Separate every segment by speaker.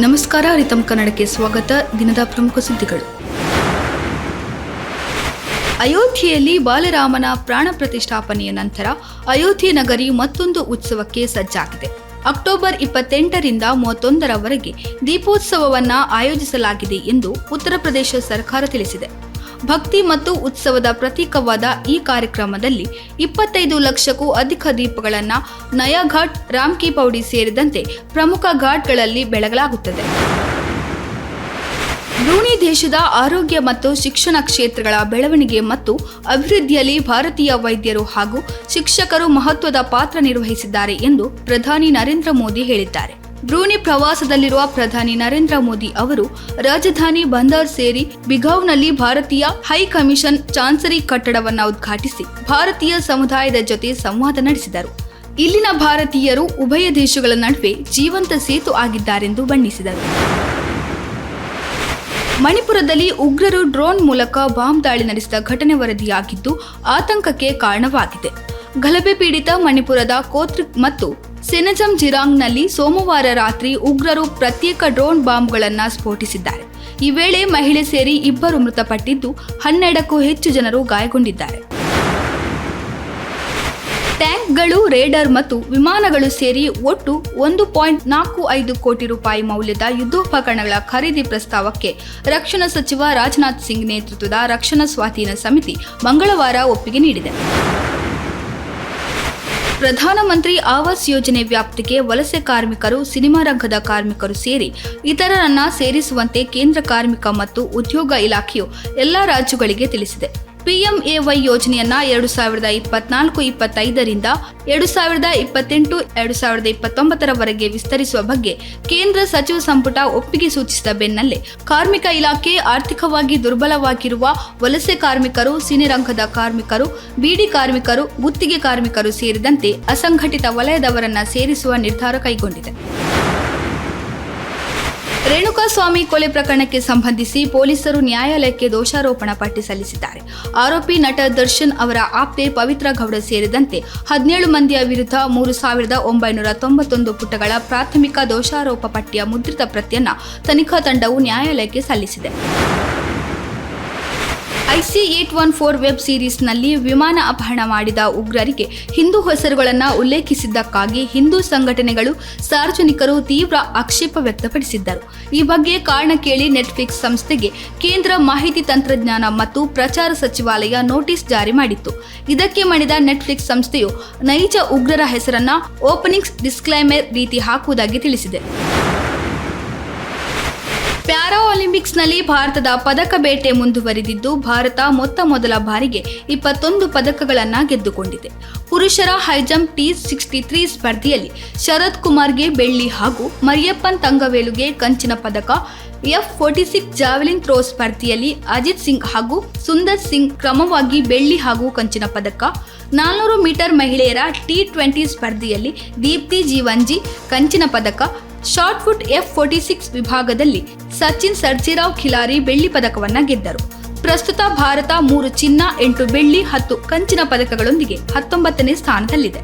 Speaker 1: ನಮಸ್ಕಾರ, ರಿತಮ್ ಕನ್ನಡಕ್ಕೆ ಸ್ವಾಗತ. ದಿನದ ಪ್ರಮುಖ ಸುದ್ದಿಗಳು. ಅಯೋಧ್ಯೆಯಲ್ಲಿ ಬಾಲರಾಮನ ಪ್ರಾಣ ಪ್ರತಿಷ್ಠಾಪನೆಯ ನಂತರ ಅಯೋಧ್ಯೆ ನಗರಿ ಮತ್ತೊಂದು ಉತ್ಸವಕ್ಕೆ ಸಜ್ಜಾಗಿದೆ. ಅಕ್ಟೋಬರ್ 28ರಿಂದ 31ರವರೆಗೆ ದೀಪೋತ್ಸವವನ್ನು ಆಯೋಜಿಸಲಾಗಿದೆ ಎಂದು ಉತ್ತರ ಪ್ರದೇಶ ಸರ್ಕಾರ ತಿಳಿಸಿದೆ. ಭಕ್ತಿ ಮತ್ತು ಉತ್ಸವದ ಪ್ರತೀಕವಾದ ಈ ಕಾರ್ಯಕ್ರಮದಲ್ಲಿ 25 ಲಕ್ಷಕ್ಕೂ ಅಧಿಕ ದೀಪಗಳನ್ನು ನಯಾ ಘಾಟ್, ರಾಮ್ ಕಿ ಪೌಡಿ ಸೇರಿದಂತೆ ಪ್ರಮುಖ ಘಾಟ್ಗಳಲ್ಲಿ ಬೆಳಗಲಾಗುತ್ತದೆ. ಬ್ರೂನಿ ದೇಶದ ಆರೋಗ್ಯ ಮತ್ತು ಶಿಕ್ಷಣ ಕ್ಷೇತ್ರಗಳ ಬೆಳವಣಿಗೆ ಮತ್ತು ಅಭಿವೃದ್ಧಿಯಲ್ಲಿ ಭಾರತೀಯ ವೈದ್ಯರು ಹಾಗೂ ಶಿಕ್ಷಕರು ಮಹತ್ವದ ಪಾತ್ರ ನಿರ್ವಹಿಸಿದ್ದಾರೆ ಎಂದು ಪ್ರಧಾನಿ ನರೇಂದ್ರ ಮೋದಿ ಹೇಳಿದ್ದಾರೆ. ಬ್ರೂನಿ ಪ್ರವಾಸದಲ್ಲಿರುವ ಪ್ರಧಾನಿ ನರೇಂದ್ರ ಮೋದಿ ಅವರು ರಾಜಧಾನಿ ಬಂದರ್ ಸೇರಿ ಬಿಘೌನಲ್ಲಿ ಭಾರತೀಯ ಹೈ ಕಮಿಷನ್ ಚಾನ್ಸರಿ ಕಟ್ಟಡವನ್ನು ಉದ್ಘಾಟಿಸಿ ಭಾರತೀಯ ಸಮುದಾಯದ ಜೊತೆ ಸಂವಾದ ನಡೆಸಿದರು. ಇಲ್ಲಿನ ಭಾರತೀಯರು ಉಭಯ ದೇಶಗಳ ನಡುವೆ ಜೀವಂತ ಸೇತು ಆಗಿದ್ದಾರೆಂದು ಬಣ್ಣಿಸಿದರು. ಮಣಿಪುರದಲ್ಲಿ ಉಗ್ರರು ಡ್ರೋನ್ ಮೂಲಕ ಬಾಂಬ್ ದಾಳಿ ನಡೆಸಿದ ಘಟನೆ ವರದಿಯಾಗಿದ್ದು ಆತಂಕಕ್ಕೆ ಕಾರಣವಾಗಿದೆ. ಗಲಭೆ ಪೀಡಿತ ಮಣಿಪುರದ ಕೋತ್ರಿಕ್ ಮತ್ತು ಸೆನಜಮ್ ಜಿರಾಂಗ್ನಲ್ಲಿ ಸೋಮವಾರ ರಾತ್ರಿ ಉಗ್ರರು ಪ್ರತ್ಯೇಕ ಡ್ರೋನ್ ಬಾಂಬ್ಗಳನ್ನು ಸ್ಫೋಟಿಸಿದ್ದಾರೆ. ಈ ವೇಳೆ ಮಹಿಳೆ ಸೇರಿ 2 ಮೃತಪಟ್ಟಿದ್ದು 12ಕ್ಕೂ ಹೆಚ್ಚು ಜನರು ಗಾಯಗೊಂಡಿದ್ದಾರೆ. ಟ್ಯಾಂಕ್ಗಳು, ರೇಡರ್ ಮತ್ತು ವಿಮಾನಗಳು ಸೇರಿ ಒಟ್ಟು 1.45 ಕೋಟಿ ರೂಪಾಯಿ ಮೌಲ್ಯದ ಯುದ್ಧೋಪಕರಣಗಳ ಖರೀದಿ ಪ್ರಸ್ತಾವಕ್ಕೆ ರಕ್ಷಣಾ ಸಚಿವ ರಾಜನಾಥ್ ಸಿಂಗ್ ನೇತೃತ್ವದ ರಕ್ಷಣಾ ಸ್ವಾಧೀನ ಸಮಿತಿ ಮಂಗಳವಾರ ಒಪ್ಪಿಗೆ ನೀಡಿದೆ. ಪ್ರಧಾನಮಂತ್ರಿ ಆವಾಸ್ ಯೋಜನೆ ವ್ಯಾಪ್ತಿಗೆ ವಲಸೆ ಕಾರ್ಮಿಕರು, ಸಿನಿಮಾ ರಂಗದ ಕಾರ್ಮಿಕರು ಸೇರಿ ಇತರರನ್ನ ಸೇರಿಸುವಂತೆ ಕೇಂದ್ರ ಕಾರ್ಮಿಕ ಮತ್ತು ಉದ್ಯೋಗ ಇಲಾಖೆಯು ಎಲ್ಲಾ ರಾಜ್ಯಗಳಿಗೆ ತಿಳಿಸಿದೆ. PMAY ಯೋಜನೆಯನ್ನ 2024-25ರಿಂದ 2028-2029ರವರೆಗೆ ವಿಸ್ತರಿಸುವ ಬಗ್ಗೆ ಕೇಂದ್ರ ಸಚಿವ ಸಂಪುಟ ಒಪ್ಪಿಗೆ ಸೂಚಿಸಿದ ಬೆನ್ನಲ್ಲೇ ಕಾರ್ಮಿಕ ಇಲಾಖೆ ಆರ್ಥಿಕವಾಗಿ ದುರ್ಬಲವಾಗಿರುವ ವಲಸೆ ಕಾರ್ಮಿಕರು, ಸಿನಿರಂಗದ ಕಾರ್ಮಿಕರು, ಬೀಡಿ ಕಾರ್ಮಿಕರು, ಗುತ್ತಿಗೆ ಕಾರ್ಮಿಕರು ಸೇರಿದಂತೆ ಅಸಂಘಟಿತ ವಲಯದವರನ್ನ ಸೇರಿಸುವ ನಿರ್ಧಾರ ಕೈಗೊಂಡಿದೆ. ರೇಣುಕಾಸ್ವಾಮಿ ಕೊಲೆ ಪ್ರಕರಣಕ್ಕೆ ಸಂಬಂಧಿಸಿ ಪೊಲೀಸರು ನ್ಯಾಯಾಲಯಕ್ಕೆ ದೋಷಾರೋಪಣಾ ಪಟ್ಟಿ ಸಲ್ಲಿಸಿದ್ದಾರೆ. ಆರೋಪಿ ನಟ ದರ್ಶನ್ ಅವರ ಆಪ್ತೆ ಪವಿತ್ರ ಗೌಡ ಸೇರಿದಂತೆ 17 ಮಂದಿಯ ವಿರುದ್ಧ 3991 ಪುಟಗಳ ಪ್ರಾಥಮಿಕ ದೋಷಾರೋಪ ಪಟ್ಟಿಯ ಮುದ್ರಿತ ಪ್ರತಿಯನ್ನ ತನಿಖಾ ತಂಡವು ನ್ಯಾಯಾಲಯಕ್ಕೆ ಸಲ್ಲಿಸಿದೆ. IC-814 ವೆಬ್ ಸೀರೀಸ್ನಲ್ಲಿ ವಿಮಾನ ಅಪಹರಣ ಮಾಡಿದ ಉಗ್ರರಿಗೆ ಹಿಂದೂ ಹೆಸರುಗಳನ್ನು ಉಲ್ಲೇಖಿಸಿದ್ದಕ್ಕಾಗಿ ಹಿಂದೂ ಸಂಘಟನೆಗಳು, ಸಾರ್ವಜನಿಕರು ತೀವ್ರ ಆಕ್ಷೇಪ ವ್ಯಕ್ತಪಡಿಸಿದ್ದರು. ಈ ಬಗ್ಗೆ ಕಾರಣ ಕೇಳಿ ನೆಟ್ಫ್ಲಿಕ್ಸ್ ಸಂಸ್ಥೆಗೆ ಕೇಂದ್ರ ಮಾಹಿತಿ ತಂತ್ರಜ್ಞಾನ ಮತ್ತು ಪ್ರಚಾರ ಸಚಿವಾಲಯ ನೋಟಿಸ್ ಜಾರಿ ಮಾಡಿತ್ತು. ಇದಕ್ಕೆ ಮಣಿದ ನೆಟ್ಫ್ಲಿಕ್ಸ್ ಸಂಸ್ಥೆಯು ನೈಜ ಉಗ್ರರ ಹೆಸರನ್ನ ಓಪನಿಂಗ್ ಡಿಸ್ಕ್ಲೈಮರ್ ರೀತಿ ಹಾಕುವುದಾಗಿ ತಿಳಿಸಿದೆ. ಪ್ಯಾರಾ ಒಲಿಂಪಿಕ್ಸ್ನಲ್ಲಿ ಭಾರತದ ಪದಕ ಬೇಟೆ ಮುಂದುವರಿದಿದ್ದು, ಭಾರತ ಮೊದಲ ಬಾರಿಗೆ 21 ಪದಕಗಳನ್ನು ಗೆದ್ದುಕೊಂಡಿದೆ. ಪುರುಷರ ಹೈಜಂಪ್ T63 ಸ್ಪರ್ಧೆಯಲ್ಲಿ ಶರತ್ ಕುಮಾರ್ಗೆ ಬೆಳ್ಳಿ ಹಾಗೂ ಮರಿಯಪ್ಪನ್ ತಂಗವೇಲುಗೆ ಕಂಚಿನ ಪದಕ, F46 ಜಾವೆಲಿನ್ ಥ್ರೋ ಸ್ಪರ್ಧೆಯಲ್ಲಿ ಅಜಿತ್ ಸಿಂಗ್ ಹಾಗೂ ಸುಂದರ್ ಸಿಂಗ್ ಕ್ರಮವಾಗಿ ಬೆಳ್ಳಿ ಹಾಗೂ ಕಂಚಿನ ಪದಕ, 400 ಮೀಟರ್ ಮಹಿಳೆಯರ T20 ಸ್ಪರ್ಧೆಯಲ್ಲಿ ದೀಪ್ತಿ ಜೀವಂಜಿ ಕಂಚಿನ ಪದಕ, ಶಾರ್ಟ್ ಪುಟ್ F46 ವಿಭಾಗದಲ್ಲಿ ಸಚಿನ್ ಸರ್ಜೇರಾವ್ ಖಿಲಾರಿ ಬೆಳ್ಳಿ ಪದಕವನ್ನು ಗೆದ್ದರು. ಪ್ರಸ್ತುತ ಭಾರತ 3 ಚಿನ್ನ, 8 ಬೆಳ್ಳಿ, 10 ಕಂಚಿನ ಪದಕಗಳೊಂದಿಗೆ 19ನೇ ಸ್ಥಾನದಲ್ಲಿದೆ.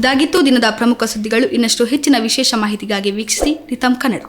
Speaker 1: ಇದಾಗಿತ್ತು ದಿನದ ಪ್ರಮುಖ ಸುದ್ದಿಗಳು. ಇನ್ನಷ್ಟು ಹೆಚ್ಚಿನ ವಿಶೇಷ ಮಾಹಿತಿಗಾಗಿ ವೀಕ್ಷಿಸಿ ರಿತಮ್ ಕನ್ನಡ.